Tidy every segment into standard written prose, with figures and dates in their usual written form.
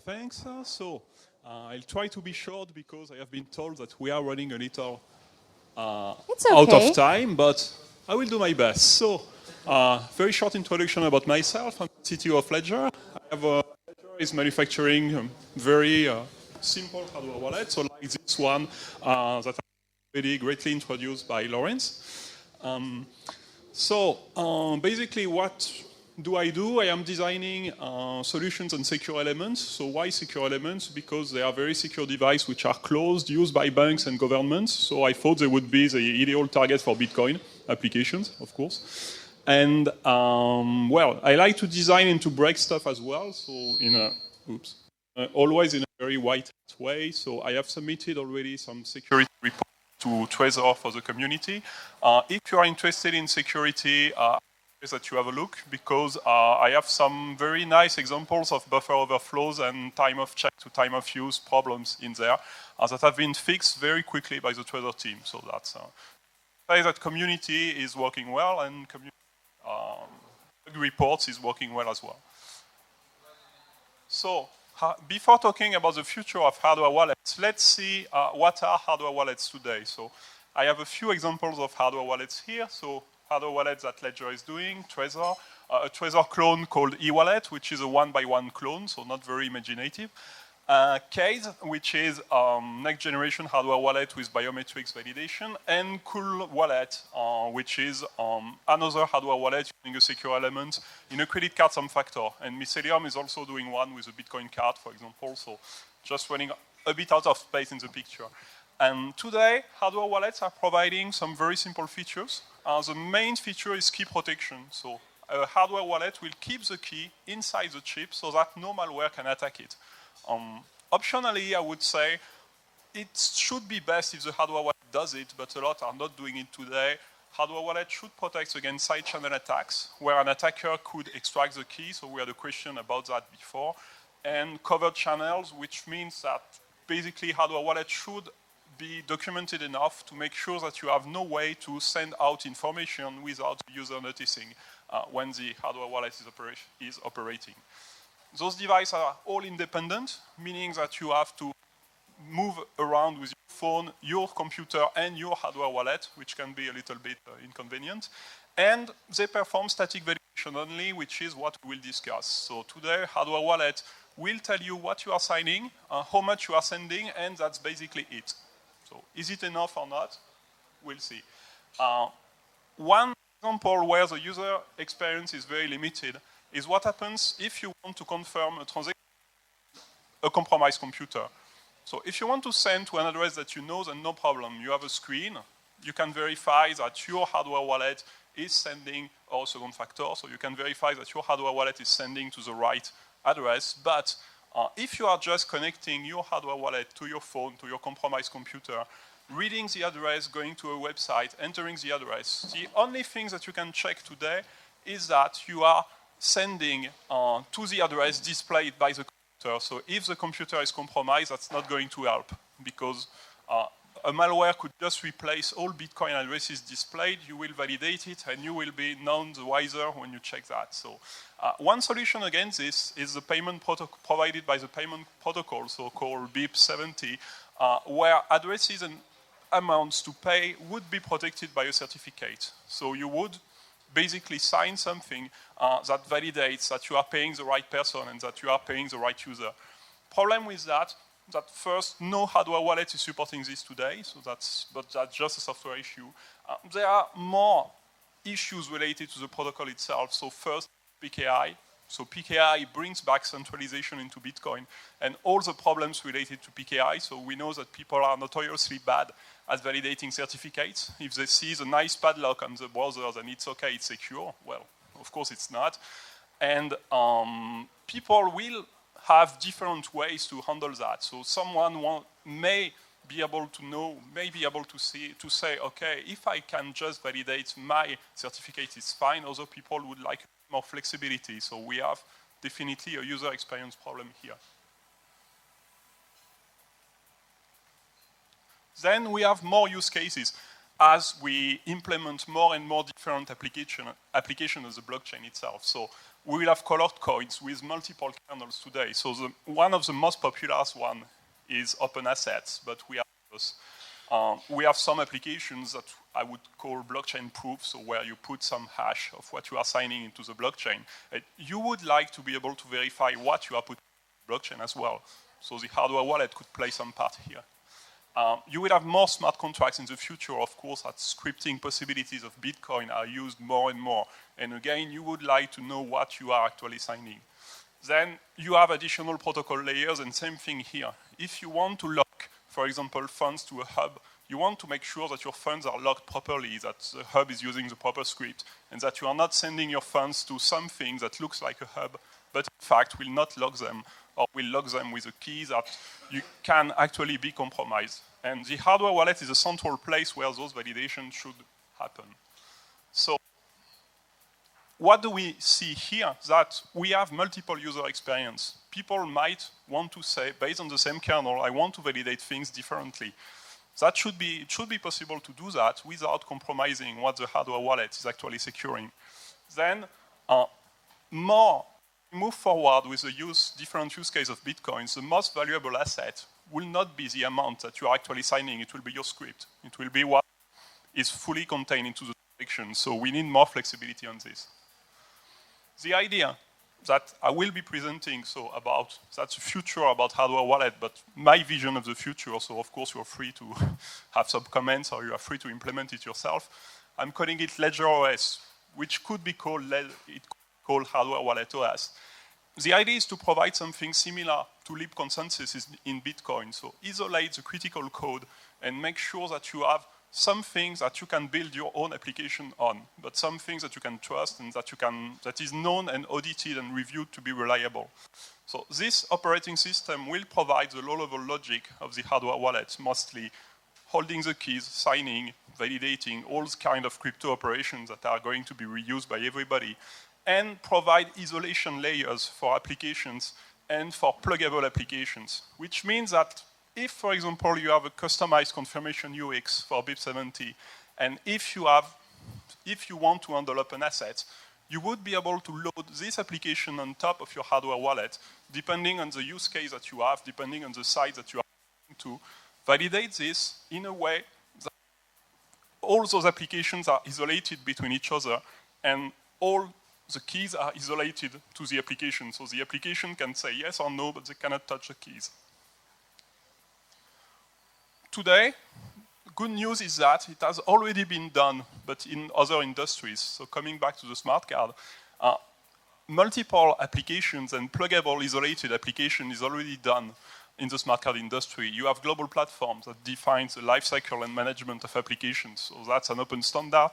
Thanks. I'll try to be short because I have been told that we are running a little out of time, but I will do my best. Very short introduction about myself. I'm the CTO of Ledger. Ledger is manufacturing very simple hardware wallet, so like this one that I already greatly introduced by Lawrence. Basically what do? I am designing solutions on secure elements. So why secure elements? Because they are very secure devices which are closed, used by banks and governments. So I thought they would be the ideal target for Bitcoin applications, of course. And I like to design and to break stuff as well. So always in a very white hat way. So I have submitted already some security reports to Trezor for the community. If you are interested in security, that you have a look, because I have some very nice examples of buffer overflows and time of check to time of use problems in there that have been fixed very quickly by the Trezor team. So that's that community is working well, and community reports is working well as well. So before talking about the future of hardware wallets, let's see what are hardware wallets today. So I have a few examples of hardware wallets here. So hardware wallet that Ledger is doing, Trezor, a Trezor clone called eWallet, which is a one-by-one clone, so not very imaginative. Case, which is next generation hardware wallet with biometrics validation, and Cool Wallet, which is another hardware wallet using a secure element in a credit card form factor. And Mycelium is also doing one with a Bitcoin card, for example, so just running a bit out of space in the picture. And today, hardware wallets are providing some very simple features. The main feature is key protection. So a hardware wallet will keep the key inside the chip so that no malware can attack it. Optionally, I would say it should be best if the hardware wallet does it, but a lot are not doing it today. Hardware wallet should protect against side channel attacks, where an attacker could extract the key, so we had a question about that before, and covered channels, which means that basically hardware wallet should be documented enough to make sure that you have no way to send out information without the user noticing when the hardware wallet is operating. Those devices are all independent, meaning that you have to move around with your phone, your computer, and your hardware wallet, which can be a little bit inconvenient. And they perform static validation only, which is what we will discuss. So today, hardware wallet will tell you what you are signing, how much you are sending, and that's basically it. So is it enough or not? We'll see. One example where the user experience is very limited is what happens if you want to confirm a transaction a compromised computer. So if you want to send to an address that you know, then no problem. You have a screen. You can verify that your hardware wallet is sending, or second factor, so you can verify that your hardware wallet is sending to the right address. But if you are just connecting your hardware wallet to your phone, to your compromised computer, reading the address, going to a website, entering the address, the only thing that you can check today is that you are sending to the address displayed by the computer. So if the computer is compromised, that's not going to help, because a malware could just replace all Bitcoin addresses displayed. You will validate it, and you will be none the wiser when you check that. So one solution against this is the payment protocol provided by the payment protocol, so-called BIP001, where addresses and amounts to pay would be protected by a certificate. So you would basically sign something that validates that you are paying the right person and that you are paying the right user. Problem with that first, no hardware wallet is supporting this today, but that's just a software issue. There are more issues related to the protocol itself. So first, PKI. So PKI brings back centralization into Bitcoin and all the problems related to PKI. So we know that people are notoriously bad at validating certificates. If they see the nice padlock on the browser, then it's okay, it's secure. Well, of course it's not. And people will have different ways to handle that. So someone may be able to know, may be able to say, okay, if I can just validate my certificate, it's fine. Other people would like more flexibility. So we have definitely a user experience problem here. Then we have more use cases as we implement more and more different applications of the blockchain itself. So we will have colored coins with multiple kernels today. So one of the most popular one is open assets, but we have some applications that I would call blockchain proof, so where you put some hash of what you are signing into the blockchain. You would like to be able to verify what you are putting in the blockchain as well. So the hardware wallet could play some part here. You will have more smart contracts in the future, of course, as scripting possibilities of Bitcoin are used more and more. And again, you would like to know what you are actually signing. Then you have additional protocol layers, and same thing here. If you want to lock, for example, funds to a hub, you want to make sure that your funds are locked properly, that the hub is using the proper script, and that you are not sending your funds to something that looks like a hub, but in fact will not lock them, or will lock them with a key that you can actually be compromised. And the hardware wallet is a central place where those validations should happen. So what do we see here? That we have multiple user experience. People might want to say, based on the same kernel, I want to validate things differently. It should be possible to do that without compromising what the hardware wallet is actually securing. Then move forward with the different use case of Bitcoin. The most valuable asset will not be the amount that you are actually signing. It will be your script. It will be what is fully contained into the transaction. So we need more flexibility on this. The idea that I will be presenting, that's the future about hardware wallet, but my vision of the future, so of course you're free to have some comments or you are free to implement it yourself. I'm calling it Ledger OS, which could be called hardware wallet OS. The idea is to provide something similar to leap consensus in Bitcoin. So isolate the critical code and make sure that you have some things that you can build your own application on, but some things that you can trust and that is known and audited and reviewed to be reliable. So this operating system will provide the low-level logic of the hardware wallet, mostly holding the keys, signing, validating, all kind of crypto operations that are going to be reused by everybody, and provide isolation layers for applications and for pluggable applications, which means that if, for example, you have a customized confirmation UX for BIP001, and if you want to handle open assets, you would be able to load this application on top of your hardware wallet, depending on the use case that you have, depending on the site that you are going to, validate this in a way that all those applications are isolated between each other, and all the keys are isolated to the application. So the application can say yes or no, but they cannot touch the keys. Today, good news is that it has already been done, but in other industries. So coming back to the smart card, multiple applications and pluggable isolated application is already done in the smart card industry. You have global platforms that define the lifecycle and management of applications. So that's an open standard.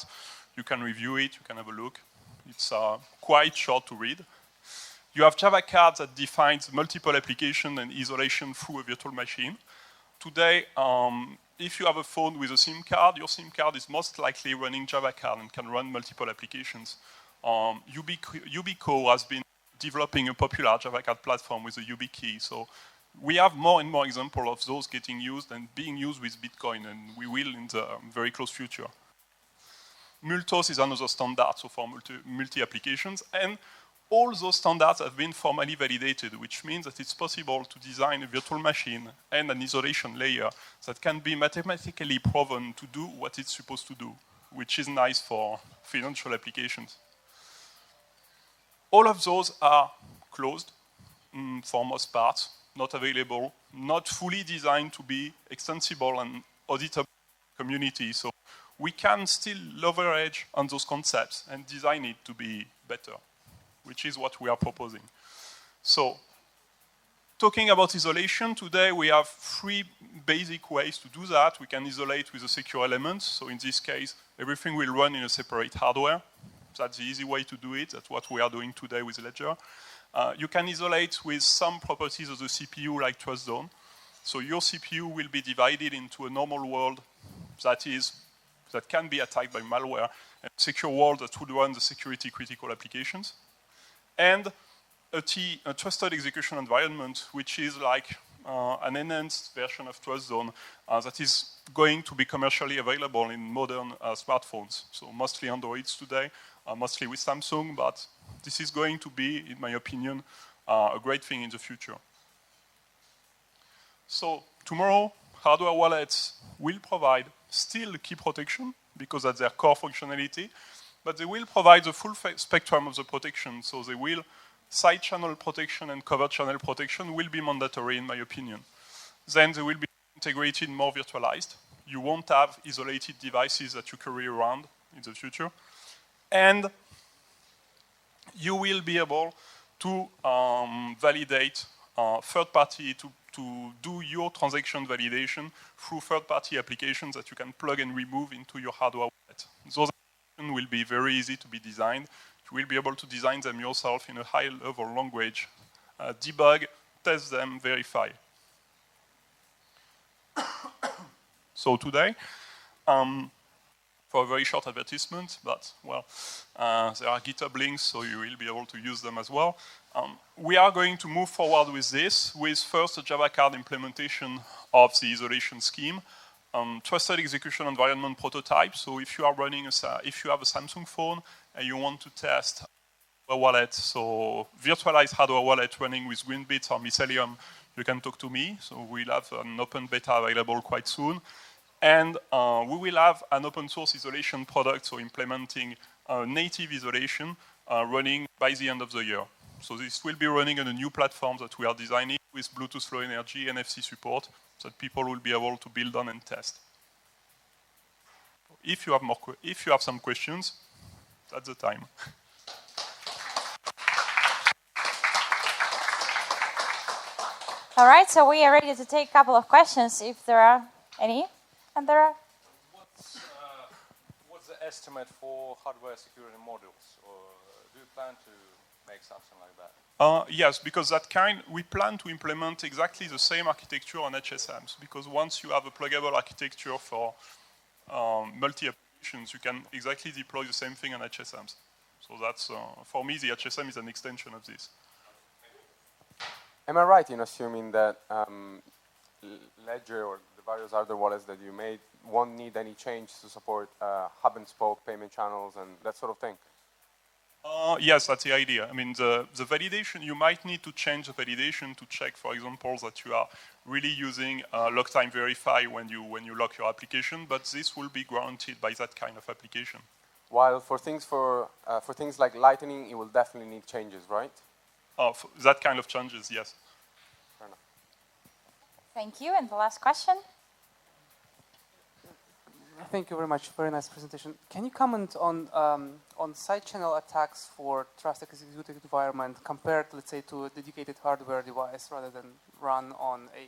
You can review it, you can have a look. It's quite short to read. You have Java cards that defines multiple application and isolation through a virtual machine. Today, if you have a phone with a SIM card, your SIM card is most likely running Java card and can run multiple applications. Yubico has been developing a popular Java card platform with a YubiKey. So we have more and more examples of those getting used and being used with Bitcoin, and we will in the very close future. Multos is another standard, so for multi-applications, and all those standards have been formally validated, which means that it's possible to design a virtual machine and an isolation layer that can be mathematically proven to do what it's supposed to do, which is nice for financial applications. All of those are closed for most parts, not available, not fully designed to be extensible and auditable community. So we can still leverage on those concepts and design it to be better, which is what we are proposing. So, talking about isolation, today we have 3 basic ways to do that. We can isolate with a secure element. So in this case, everything will run in a separate hardware. That's the easy way to do it. That's what we are doing today with Ledger. You can isolate with some properties of the CPU like trust zone. So your CPU will be divided into a normal world that can be attacked by malware, and a secure world that would run the security critical applications. And a trusted execution environment, which is like an enhanced version of Trust Zone that is going to be commercially available in modern smartphones. So mostly Androids today mostly with Samsung, but this is going to be, in my opinion, a great thing in the future. So tomorrow, hardware wallets will provide still key protection because that's their core functionality, but they will provide the full spectrum of the protection. So they will, side channel protection and cover channel protection will be mandatory in my opinion. Then they will be integrated, more virtualized. You won't have isolated devices that you carry around in the future. And you will be able to validate third-party, to do your transaction validation through third-party applications that you can plug and remove into your hardware wallet. Those applications will be very easy to be designed. You will be able to design them yourself in a high-level language, debug, test them, verify. So today, for a very short advertisement, but well, there are GitHub links, so you will be able to use them as well. We are going to move forward with this, with first a Java card implementation of the isolation scheme, trusted execution environment prototype. So if you are running, if you have a Samsung phone and you want to test a wallet, so virtualized hardware wallet running with Greenbits or Mycelium, you can talk to me. So we'll have an open beta available quite soon. And we will have an open source isolation product, so implementing native isolation running by the end of the year. So this will be running on a new platform that we are designing with Bluetooth Low Energy and NFC support, so that people will be able to build on and test. If you have some questions, that's the time. All right, so we are ready to take a couple of questions if there are any. And there are. What's the estimate for hardware security modules? Or do you plan to make something like that? Yes, because we plan to implement exactly the same architecture on HSMs. Because once you have a pluggable architecture for multi-applications, you can exactly deploy the same thing on HSMs. So that's, for me, the HSM is an extension of this. Am I right in assuming that Ledger or the various other wallets that you made won't need any change to support hub and spoke payment channels and that sort of thing? Yes, that's the idea. I mean, the validation, you might need to change the validation to check, for example, that you are really using lock time verify when you lock your application, but this will be guaranteed by that kind of application. While for things like Lightning, it will definitely need changes, right? For that kind of changes, yes. Fair enough. Thank you. And the last question. Thank you very much. Very nice presentation. Can you comment on side channel attacks for trusted execution environment compared, let's say, to a dedicated hardware device rather than run on a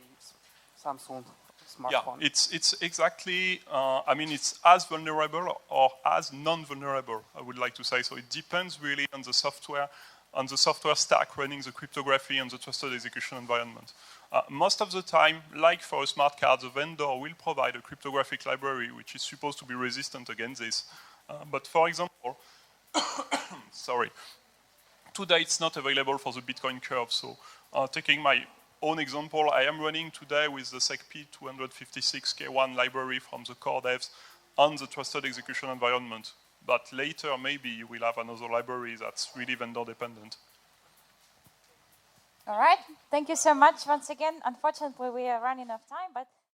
Samsung smartphone? Yeah, it's exactly. I mean, it's as vulnerable or as non-vulnerable, I would like to say. So it depends really on the software stack running the cryptography and the trusted execution environment. Most of the time, like for a smart card, the vendor will provide a cryptographic library which is supposed to be resistant against this. But for example, sorry, today it's not available for the Bitcoin curve. So taking my own example, I am running today with the SecP 256K1 library from the core devs on the trusted execution environment. But later, maybe you will have another library that's really vendor dependent. All right. Thank you so much once again. Unfortunately, we are running out of time, but